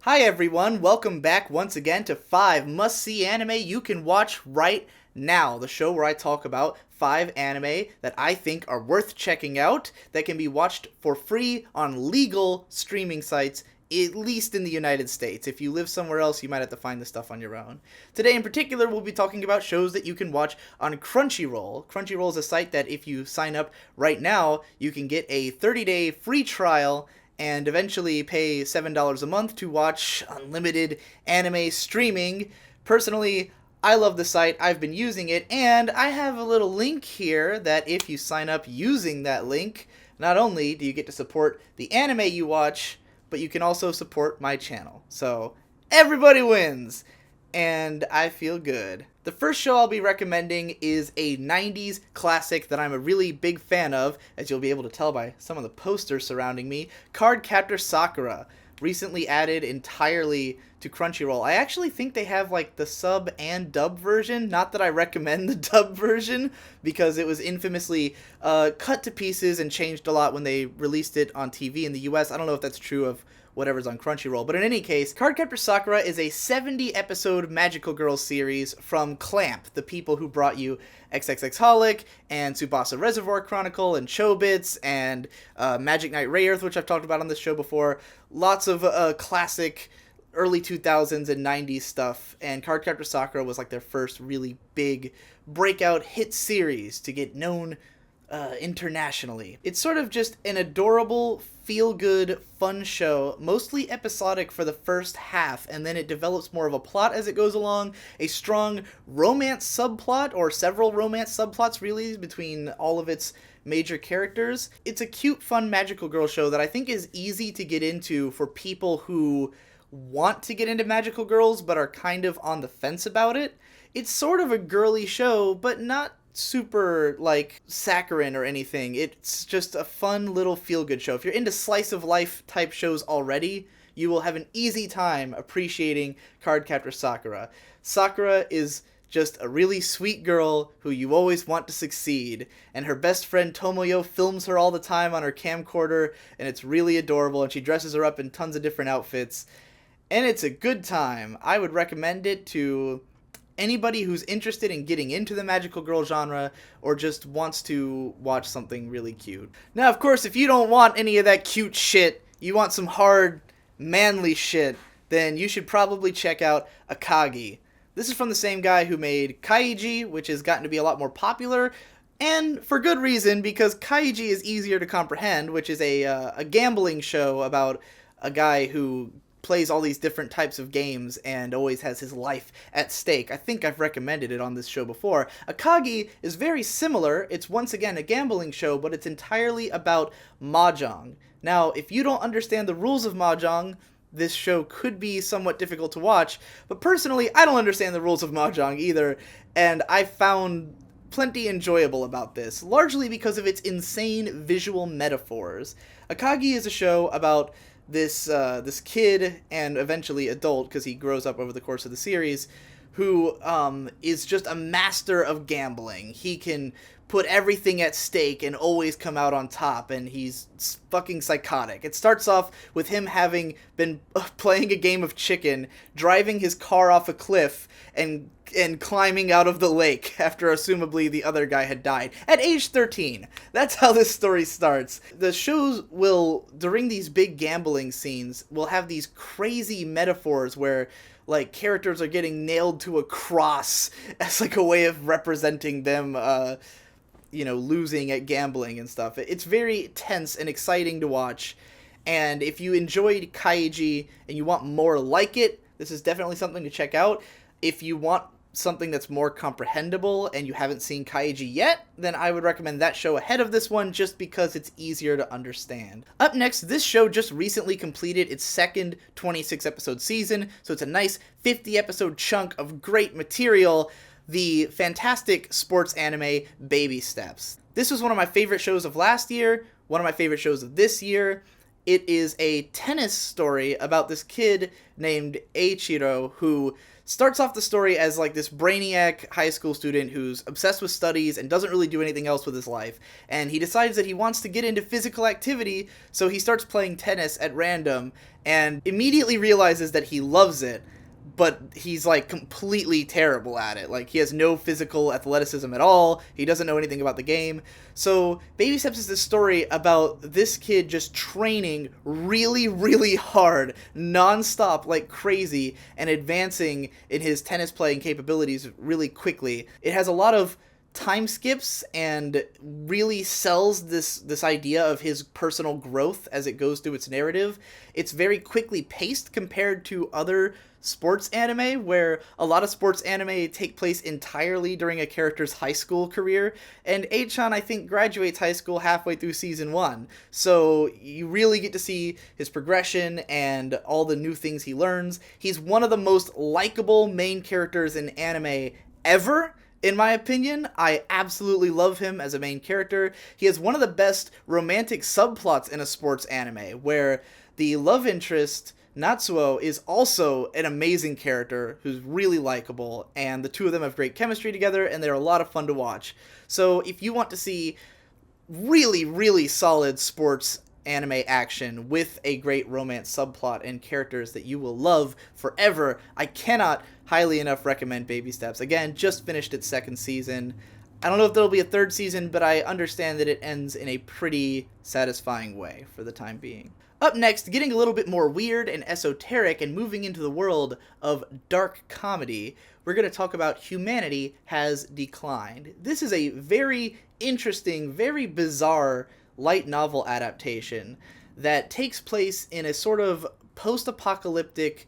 Hi everyone, welcome back once again to 5 must-see anime you can watch right now, the show where I talk about 5 anime that I think are worth checking out that can be watched for free on legal streaming sites, at least in the United States. If you live somewhere else, you might have to find this stuff on your own. Today in particular, we'll be talking about shows that you can watch on Crunchyroll. Crunchyroll is a site that if you sign up right now, you can get a 30-day free trial and eventually pay $7 a month to watch unlimited anime streaming. Personally, I love the site, I've been using it, and I have a little link here that if you sign up using that link, not only do you get to support the anime you watch, but you can also support my channel. So, everybody wins! And I feel good. The first show I'll be recommending is a 90s classic that I'm a really big fan of, as you'll be able to tell by some of the posters surrounding me, Cardcaptor Sakura, recently added entirely to Crunchyroll. I actually think they have like the sub and dub version, not that I recommend the dub version, because it was infamously cut to pieces and changed a lot when they released it on TV in the US. I don't know if that's true of whatever's on Crunchyroll. But in any case, Cardcaptor Sakura is a 70-episode magical girl series from Clamp, the people who brought you XXX and Tsubasa Reservoir Chronicle and Chobits and Magic Knight Rayearth, which I've talked about on this show before. Lots of classic early 2000s and 90s stuff, and Cardcaptor Sakura was like their first really big breakout hit series to get known internationally. It's sort of just an adorable, feel-good, fun show, mostly episodic for the first half, and then it develops more of a plot as it goes along, a strong romance subplot, or several romance subplots really, between all of its major characters. It's a cute, fun magical girl show that I think is easy to get into for people who want to get into magical girls but are kind of on the fence about it. It's sort of a girly show, but not super like saccharine or anything. It's just a fun little feel-good show. If you're into slice of life type shows already, you will have an easy time appreciating Cardcaptor Sakura. Sakura is just a really sweet girl who you always want to succeed, and her best friend Tomoyo films her all the time on her camcorder, and it's really adorable, and she dresses her up in tons of different outfits, and it's a good time. I would recommend it to anybody who's interested in getting into the magical girl genre or just wants to watch something really cute. Now, of course, if you don't want any of that cute shit, you want some hard, manly shit, then you should probably check out Akagi. This is from the same guy who made Kaiji, which has gotten to be a lot more popular, and for good reason, because Kaiji is easier to comprehend, which is a gambling show about a guy who plays all these different types of games and always has his life at stake. I think I've recommended it on this show before. Akagi is very similar. It's once again a gambling show, but it's entirely about mahjong. Now, if you don't understand the rules of mahjong, this show could be somewhat difficult to watch, but personally, I don't understand the rules of mahjong either, and I found plenty enjoyable about this, largely because of its insane visual metaphors. Akagi is a show about this kid, and eventually adult, because he grows up over the course of the series, who is just a master of gambling. He can put everything at stake and always come out on top, and he's fucking psychotic. It starts off with him having been playing a game of chicken, driving his car off a cliff, and climbing out of the lake after assumably the other guy had died at age 13. That's how this story starts. The shows will, during these big gambling scenes, will have these crazy metaphors where like characters are getting nailed to a cross as like a way of representing them losing at gambling and stuff. It's very tense and exciting to watch, and if you enjoyed Kaiji and you want more like it, this is definitely something to check out. If you want something that's more comprehensible and you haven't seen Kaiji yet, then I would recommend that show ahead of this one just because it's easier to understand. Up next, this show just recently completed its second 26-episode season, so it's a nice 50-episode chunk of great material. The fantastic sports anime Baby Steps. This was one of my favorite shows of last year, one of my favorite shows of this year. It is a tennis story about this kid named Eiichiro who starts off the story as like this brainiac high school student who's obsessed with studies and doesn't really do anything else with his life. And he decides that he wants to get into physical activity, so he starts playing tennis at random and immediately realizes that he loves it, but he's like completely terrible at it. Like, he has no physical athleticism at all. He doesn't know anything about the game. So Baby Steps is this story about this kid just training really, really hard, nonstop, like crazy, and advancing in his tennis playing capabilities really quickly. It has a lot of time skips and really sells this idea of his personal growth as it goes through its narrative. It's very quickly paced compared to other sports anime, where a lot of sports anime take place entirely during a character's high school career, and Eichan, I think, graduates high school halfway through season 1, so you really get to see his progression and all the new things he learns. He's one of the most likable main characters in anime ever, in my opinion. I absolutely love him as a main character. He has one of the best romantic subplots in a sports anime, where the love interest, Natsuo, is also an amazing character who's really likable, and the two of them have great chemistry together, and they're a lot of fun to watch. So if you want to see really, really solid sports anime action with a great romance subplot and characters that you will love forever, I cannot highly enough recommend Baby Steps. Again, just finished its 2nd season. I don't know if there'll be a 3rd season, but I understand that it ends in a pretty satisfying way for the time being. Up next, getting a little bit more weird and esoteric and moving into the world of dark comedy, we're going to talk about Humanity Has Declined. This is a very interesting, very bizarre light novel adaptation that takes place in a sort of post-apocalyptic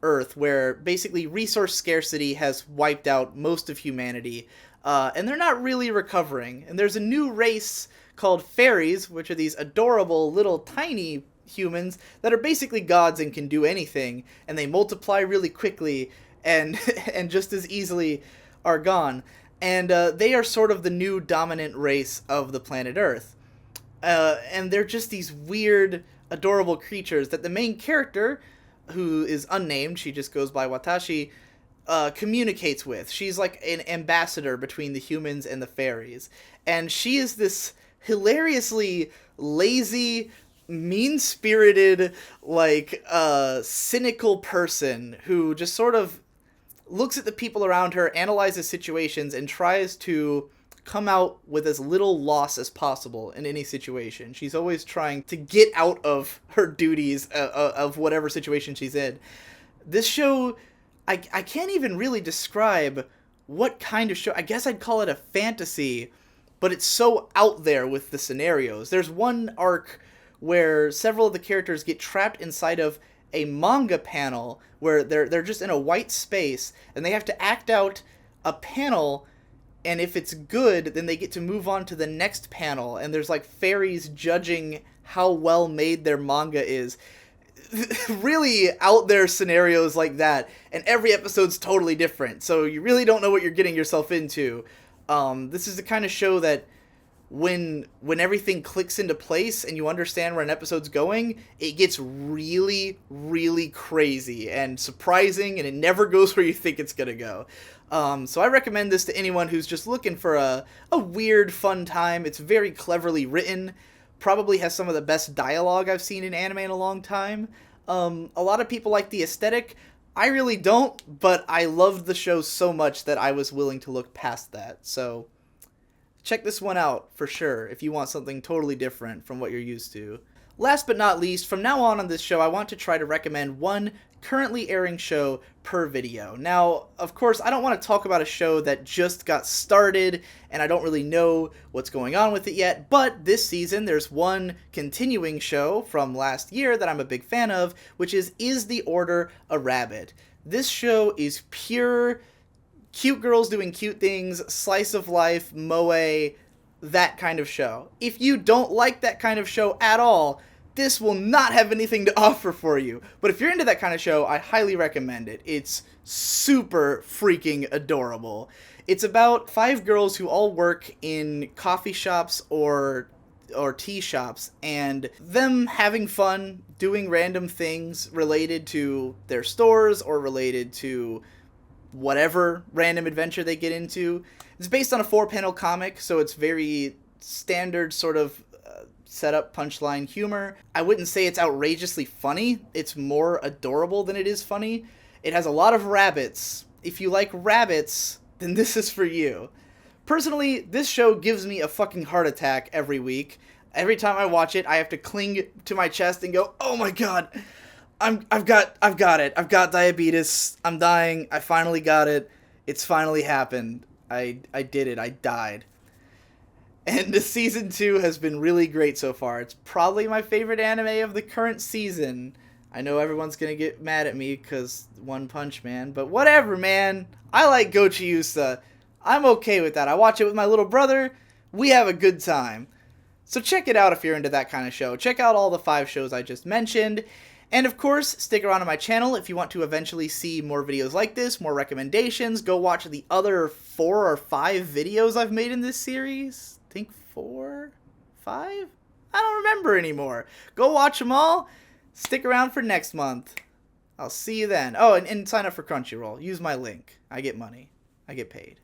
Earth where basically resource scarcity has wiped out most of humanity, and they're not really recovering. And there's a new race called fairies, which are these adorable little tiny humans that are basically gods and can do anything, and they multiply really quickly and and just as easily are gone. And they are sort of the new dominant race of the planet Earth. And they're just these weird, adorable creatures that the main character, who is unnamed, she just goes by Watashi, communicates with. She's like an ambassador between the humans and the fairies. And she is this hilariously lazy, mean-spirited, like, cynical person who just sort of looks at the people around her, analyzes situations, and tries to come out with as little loss as possible in any situation. She's always trying to get out of her duties of whatever situation she's in. This show, I can't even really describe what kind of show. I guess I'd call it a fantasy, but it's so out there with the scenarios. There's one arc where several of the characters get trapped inside of a manga panel where they're just in a white space, and they have to act out a panel, and if it's good, then they get to move on to the next panel, and there's like fairies judging how well made their manga is. Really out there scenarios like that, and every episode's totally different, so you really don't know what you're getting yourself into. This is the kind of show that when everything clicks into place and you understand where an episode's going, it gets really, really crazy and surprising, and it never goes where you think it's gonna go. So I recommend this to anyone who's just looking for a weird, fun time. It's very cleverly written, probably has some of the best dialogue I've seen in anime in a long time. A lot of people like the aesthetic. I really don't, but I loved the show so much that I was willing to look past that. So check this one out for sure if you want something totally different from what you're used to. Last but not least, from now on this show, I want to try to recommend one currently airing show per video. Now, of course, I don't want to talk about a show that just got started and I don't really know what's going on with it yet, but this season there's one continuing show from last year that I'm a big fan of, which is the Order a Rabbit? This show is pure cute girls doing cute things, slice of life, moe, that kind of show. If you don't like that kind of show at all, this will not have anything to offer for you. But if you're into that kind of show, I highly recommend it. It's super freaking adorable. It's about 5 girls who all work in coffee shops or or tea shops, and them having fun doing random things related to their stores or related to whatever random adventure they get into. It's based on a 4-panel comic, so it's very standard sort of setup punchline humor. I wouldn't say it's outrageously funny. It's more adorable than it is funny. It has a lot of rabbits. If you like rabbits, then this is for you. Personally, this show gives me a fucking heart attack every week. Every time I watch it, I have to cling to my chest and go, "Oh my god, I've got it. I've got diabetes. I'm dying. I finally got it. It's finally happened. I did it. I died." And the season 2 has been really great so far. It's probably my favorite anime of the current season. I know everyone's gonna get mad at me because One Punch Man, but whatever, man. I like Gochiusa. I'm okay with that. I watch it with my little brother. We have a good time. So check it out if you're into that kind of show. Check out all the 5 shows I just mentioned. And of course, stick around on my channel if you want to eventually see more videos like this, more recommendations. Go watch the other 4 or 5 videos I've made in this series. I think 4? 5? I don't remember anymore. Go watch them all. Stick around for next month. I'll see you then. Oh, and sign up for Crunchyroll. Use my link. I get money. I get paid.